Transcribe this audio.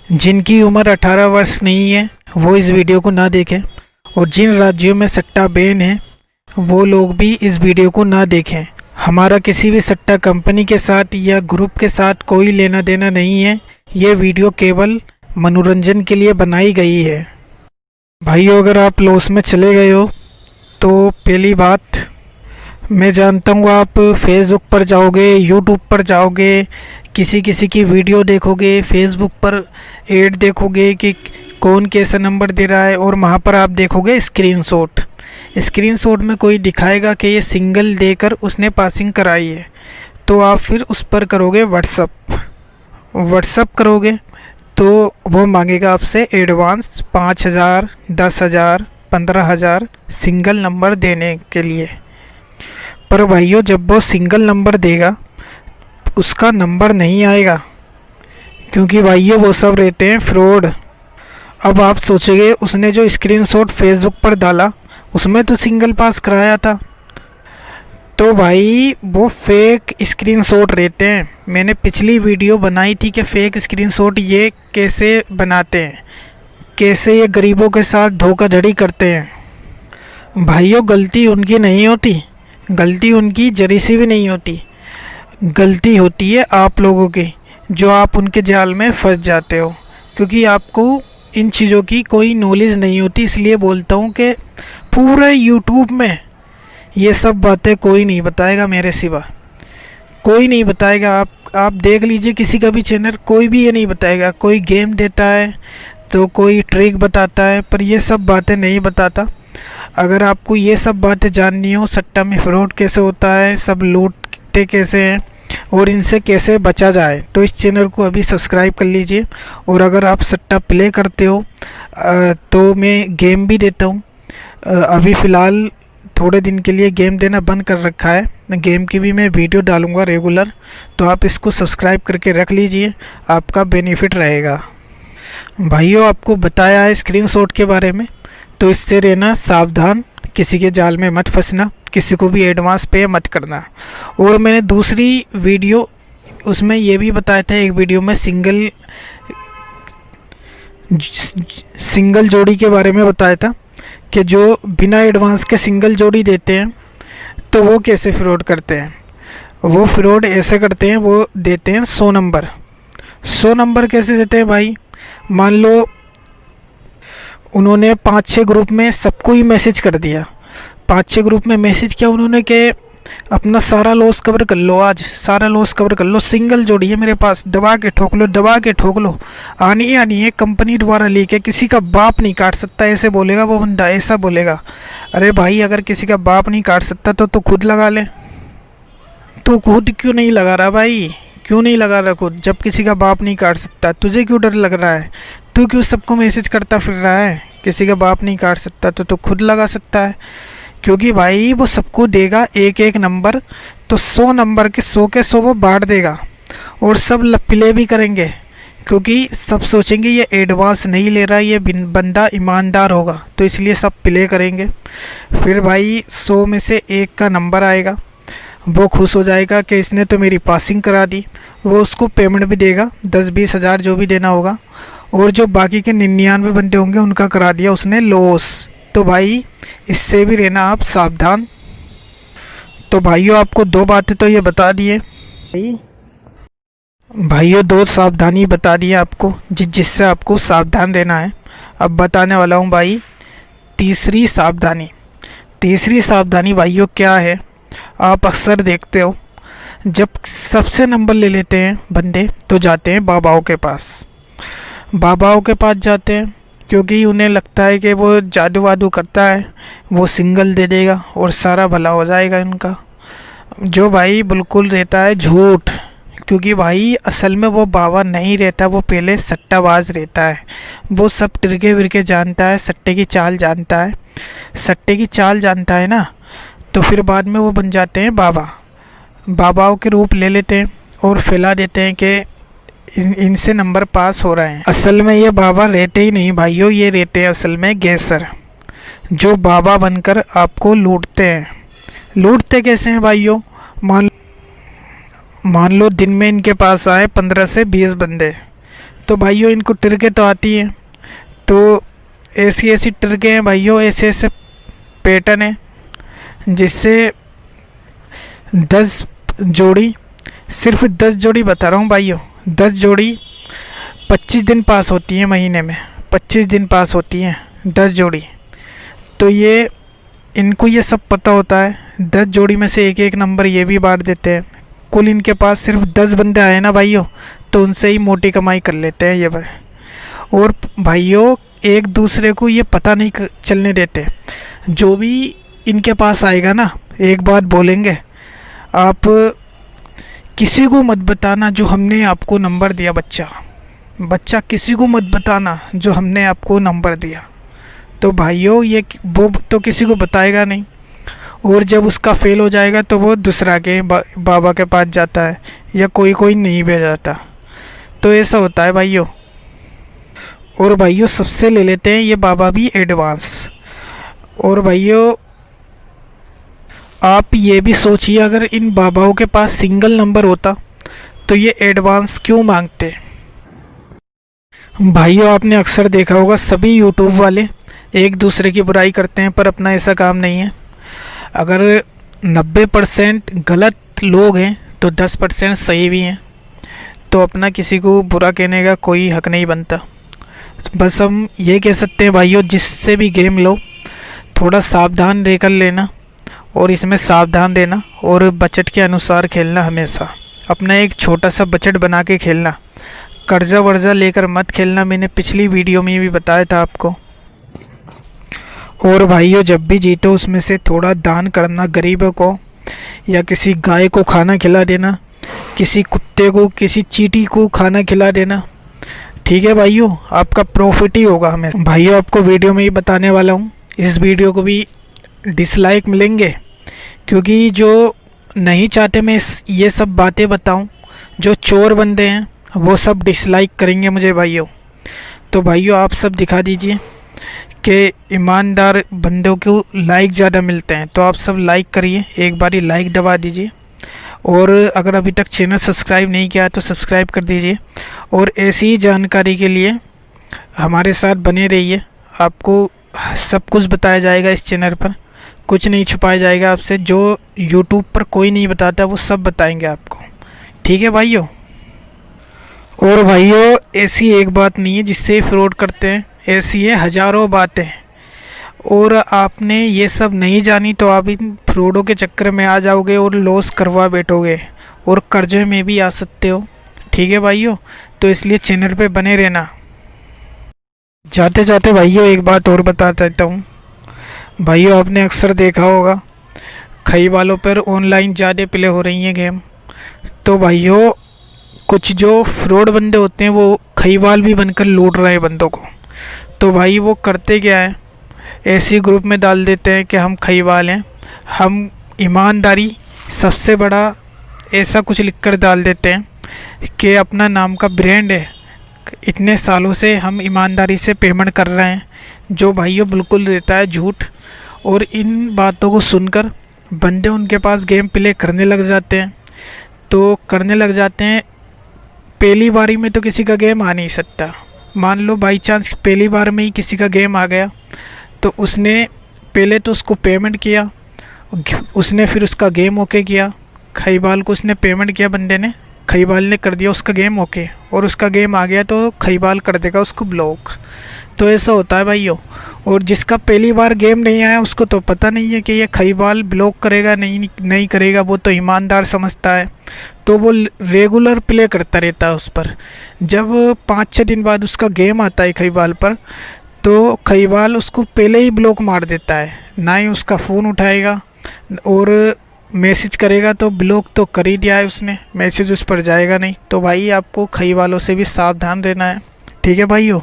जिनकी उम्र 18 वर्ष नहीं है वो इस वीडियो को ना देखें, और जिन राज्यों में सट्टा बैन है वो लोग भी इस वीडियो को ना देखें। हमारा किसी भी सट्टा कंपनी के साथ या ग्रुप के साथ कोई लेना देना नहीं है। ये वीडियो केवल मनोरंजन के लिए बनाई गई है। भाइयों, अगर आप लॉस में चले गए हो तो पहली बात, मैं जानता हूँ आप फेसबुक पर जाओगे, यूट्यूब पर जाओगे, किसी किसी की वीडियो देखोगे, फेसबुक पर ऐड देखोगे कि कौन कैसा नंबर दे रहा है, और वहाँ पर आप देखोगे स्क्रीनशॉट। स्क्रीनशॉट में कोई दिखाएगा कि ये सिंगल देकर उसने पासिंग कराई है, तो आप फिर उस पर करोगे व्हाट्सअप करोगे तो वो मांगेगा आपसे एडवांस 5,000, 10,000, 15,000 सिंगल नंबर देने के लिए। पर भाइयों, जब वो सिंगल नंबर देगा उसका नंबर नहीं आएगा, क्योंकि भाइयों वो सब रहते हैं फ्रॉड। अब आप सोचेंगे उसने जो स्क्रीनशॉट फेसबुक पर डाला उसमें तो सिंगल पास कराया था, तो भाई वो फेक स्क्रीनशॉट रहते हैं। मैंने पिछली वीडियो बनाई थी कि फेक स्क्रीनशॉट ये कैसे बनाते हैं, कैसे ये गरीबों के साथ धोखाधड़ी करते हैं। भाइयों, गलती उनकी नहीं होती, गलती उनकी जरी सी भी नहीं होती, गलती होती है आप लोगों की, जो आप उनके जाल में फंस जाते हो। क्योंकि आपको इन चीज़ों की कोई नॉलेज नहीं होती, इसलिए बोलता हूँ कि पूरे यूट्यूब में ये सब बातें कोई नहीं बताएगा मेरे सिवा, कोई नहीं बताएगा। आप देख लीजिए किसी का भी चैनल, कोई भी ये नहीं बताएगा। कोई गेम देता है तो कोई ट्रिक बताता है, पर ये सब बातें नहीं बताता। अगर आपको ये सब बातें जाननी हो, सट्टा में फ्रॉड कैसे होता है, सब लूटते कैसे हैं और इनसे कैसे बचा जाए, तो इस चैनल को अभी सब्सक्राइब कर लीजिए। और अगर आप सट्टा प्ले करते हो तो मैं गेम भी देता हूँ। अभी फ़िलहाल थोड़े दिन के लिए गेम देना बंद कर रखा है, गेम की भी मैं वीडियो डालूँगा रेगुलर, तो आप इसको सब्सक्राइब करके रख लीजिए, आपका बेनिफिट रहेगा। भाइयों, आपको बताया है स्क्रीनशॉट के बारे में, तो इससे रहना सावधान, किसी के जाल में मत फंसना, किसी को भी एडवांस पे मत करना। और मैंने दूसरी वीडियो उसमें ये भी बताया था, एक वीडियो में सिंगल जोड़ी के बारे में बताया था कि जो बिना एडवांस के सिंगल जोड़ी देते हैं तो वो कैसे फ्रॉड करते हैं। वो फ्रॉड ऐसे करते हैं, वो देते हैं 100 नंबर। 100 नंबर कैसे देते हैं भाई? मान लो उन्होंने 5-6 ग्रुप में सबको ही मैसेज कर दिया, 5-6 ग्रुप में मैसेज किया उन्होंने कि अपना सारा लॉस कवर कर लो, आज सारा लॉस कवर कर लो, सिंगल जोड़ी है मेरे पास, दबा के ठोक लो, दबा के ठोक लो, आनी ही आनी है, कंपनी द्वारा लेके, किसी का बाप नहीं काट सकता, ऐसे बोलेगा वो बंदा, ऐसा बोलेगा। अरे भाई, अगर किसी का बाप नहीं काट सकता तो खुद लगा ले। तो खुद क्यों नहीं लगा रहा भाई? क्यों नहीं लगा रहा खुद? जब किसी का बाप नहीं काट सकता, तुझे क्यों डर लग रहा है? तू क्यों सबको मैसेज करता फिर रहा है? किसी का बाप नहीं काट सकता तो खुद लगा सकता है। क्योंकि भाई वो सबको देगा एक एक नंबर, तो 100 नंबर के 100 वो बांट देगा, और सब प्ले भी करेंगे, क्योंकि सब सोचेंगे ये एडवांस नहीं ले रहा, ये बंदा ईमानदार होगा, तो इसलिए सब प्ले करेंगे। फिर भाई 100 में से एक का नंबर आएगा, वो खुश हो जाएगा कि इसने तो मेरी पासिंग करा दी, वो उसको पेमेंट भी देगा 10-20 हज़ार जो भी देना होगा, और जो बाकी के 99 बंदे होंगे उनका करा दिया उसने लॉस। तो भाई इससे भी रहना आप सावधान। तो भाइयों, आपको 2 बातें तो ये बता दिए भाइयों, 2 सावधानी बता दी आपको जिससे आपको सावधान रहना है। अब बताने वाला हूँ भाई तीसरी सावधानी। तीसरी सावधानी भाइयों क्या है? आप अक्सर देखते हो जब सबसे नंबर ले लेते हैं बंदे तो जाते हैं बाबाओं के पास, बाबाओं के पास जाते हैं, क्योंकि उन्हें लगता है कि वो जादू वादू करता है, वो सिंगल दे देगा और सारा भला हो जाएगा इनका, जो भाई बिल्कुल रहता है झूठ। क्योंकि भाई असल में वो बाबा नहीं रहता, वो पहले सट्टाबाज रहता है, वो सब टिरके विरके जानता है, सट्टे की चाल जानता है, सट्टे की चाल जानता है ना, तो फिर बाद में वो बन जाते हैं बाबा, बाबाओं के रूप ले लेते हैं और फैला देते हैं कि इनसे नंबर पास हो रहे हैं। असल में ये बाबा रहते ही नहीं भाइयों, ये रहते हैं असल में गैसर, जो बाबा बनकर आपको लूटते हैं। लूटते कैसे हैं भाइयों? मान लो दिन में इनके पास आए 15 से 20 बंदे, तो भाइयों इनको ट्रिकें तो आती हैं, तो ऐसी ऐसी ट्रिकें हैं भाइयों, ऐसे ऐसे पैटर्न है जिससे 10 जोड़ी, सिर्फ 10 जोड़ी बता रहा हूँ भाइयों, 10 जोड़ी 25 दिन पास होती हैं महीने में, 25 दिन पास होती हैं 10 जोड़ी। तो ये इनको ये सब पता होता है, 10 जोड़ी में से एक एक नंबर ये भी बांट देते हैं। कुल इनके पास सिर्फ 10 बंदे आए ना भाइयों, तो उनसे ही मोटी कमाई कर लेते हैं ये भाई। और भाइयों एक दूसरे को ये पता नहीं चलने देते। जो भी इनके पास आएगा ना, एक बात बोलेंगे, आप किसी को मत बताना जो हमने आपको नंबर दिया, बच्चा किसी को मत बताना जो हमने आपको नंबर दिया। तो भाइयों ये वो तो किसी को बताएगा नहीं, और जब उसका फेल हो जाएगा तो वो दूसरा के बाबा के पास जाता है, या कोई नहीं भेज जाता। तो ऐसा होता है भाइयों। और भाइयों सबसे ले लेते हैं ये बाबा भी एडवांस। और भाइयों आप ये भी सोचिए, अगर इन बाबाओं के पास सिंगल नंबर होता तो ये एडवांस क्यों मांगते। भाइयों आपने अक्सर देखा होगा सभी यूट्यूब वाले एक दूसरे की बुराई करते हैं, पर अपना ऐसा काम नहीं है। अगर 90% गलत लोग हैं तो 10% सही भी हैं, तो अपना किसी को बुरा कहने का कोई हक नहीं बनता। बस हम ये कह सकते हैं भाइयों, जिससे भी गेम लो थोड़ा सावधान रहकर लेना, और इसमें सावधान रहना और बजट के अनुसार खेलना। हमेशा अपना एक छोटा सा बजट बना के खेलना, कर्जा वर्जा लेकर मत खेलना। मैंने पिछली वीडियो में भी बताया था आपको। और भाइयों जब भी जीतो उसमें से थोड़ा दान करना गरीबों को, या किसी गाय को खाना खिला देना, किसी कुत्ते को, किसी चींटी को खाना खिला देना। ठीक है भाइयों, आपका प्रॉफिट ही होगा हमें। भाइयों आपको वीडियो में ही बताने वाला हूँ, इस वीडियो को भी डिसलाइक मिलेंगे, क्योंकि जो नहीं चाहते मैं ये सब बातें बताऊं, जो चोर बंदे हैं वो सब डिसलाइक करेंगे मुझे भाइयों। तो भाइयों आप सब दिखा दीजिए कि ईमानदार बंदों को लाइक ज़्यादा मिलते हैं, तो आप सब लाइक करिए, एक बारी लाइक दबा दीजिए। और अगर अभी तक चैनल सब्सक्राइब नहीं किया तो सब्सक्राइब कर दीजिए। और ऐसी ही जानकारी के लिए हमारे साथ बने रहिए, आपको सब कुछ बताया जाएगा इस चैनल पर, कुछ नहीं छुपाया जाएगा आपसे। जो यूट्यूब पर कोई नहीं बताता वो सब बताएंगे आपको। ठीक है भाइयों। और भाइयों ऐसी एक बात नहीं है जिससे फ्रॉड करते हैं, ऐसी है हज़ारों बातें। और आपने ये सब नहीं जानी तो आप इन फ्रॉडों के चक्कर में आ जाओगे और लॉस करवा बैठोगे, और कर्जे में भी आ सकते हो। ठीक है भाइयों, तो इसलिए चैनल पे बने रहना। जाते जाते भाइयों एक बात और बता देता हूँ। भाइयों आपने अक्सर देखा होगा खई वालों पर ऑनलाइन ज़्यादा प्ले हो रही हैं गेम। तो भाइयों कुछ जो फ्रॉड बंदे होते हैं वो खई वाल भी बनकर लूट रहे हैं बंदों को। तो भाई वो करते क्या है, ऐसी ग्रुप में डाल देते हैं कि हम खई वाल हैं, हम ईमानदारी सबसे बड़ा, ऐसा कुछ लिखकर डाल देते हैं कि अपना नाम का ब्रांड है, इतने सालों से हम ईमानदारी से पेमेंट कर रहे हैं, जो भाइयों बिल्कुल रहता है झूठ। और इन बातों को सुनकर बंदे उनके पास गेम प्ले करने लग जाते हैं। तो करने लग जाते हैं, पहली बारी में तो किसी का गेम आ नहीं सकता। मान लो बाई चांस पहली बार में ही किसी का गेम आ गया, तो उसने पहले तो उसको पेमेंट किया, उसने फिर उसका गेम ओके किया, खईबाल को उसने पेमेंट किया, बंदे ने, खईबाल ने कर दिया उसका गेम ओके, और उसका गेम आ गया तो खईबाल कर देगा उसको ब्लॉक। तो ऐसा होता है भाइयों। और जिसका पहली बार गेम नहीं आया उसको तो पता नहीं है कि ये खईबाल ब्लॉक करेगा नहीं करेगा, वो तो ईमानदार समझता है, तो वो रेगुलर प्ले करता रहता है उस पर। जब 5-6 दिन बाद उसका गेम आता है खईबाल पर, तो खईबाल उसको पहले ही ब्लॉक मार देता है, ना ही उसका फ़ोन उठाएगा और मैसेज करेगा, तो ब्लॉक तो कर ही दिया है उसने, मैसेज उस पर जाएगा नहीं। तो भाई आपको खई वालों से भी सावधान रहना है। ठीक है भाइयों।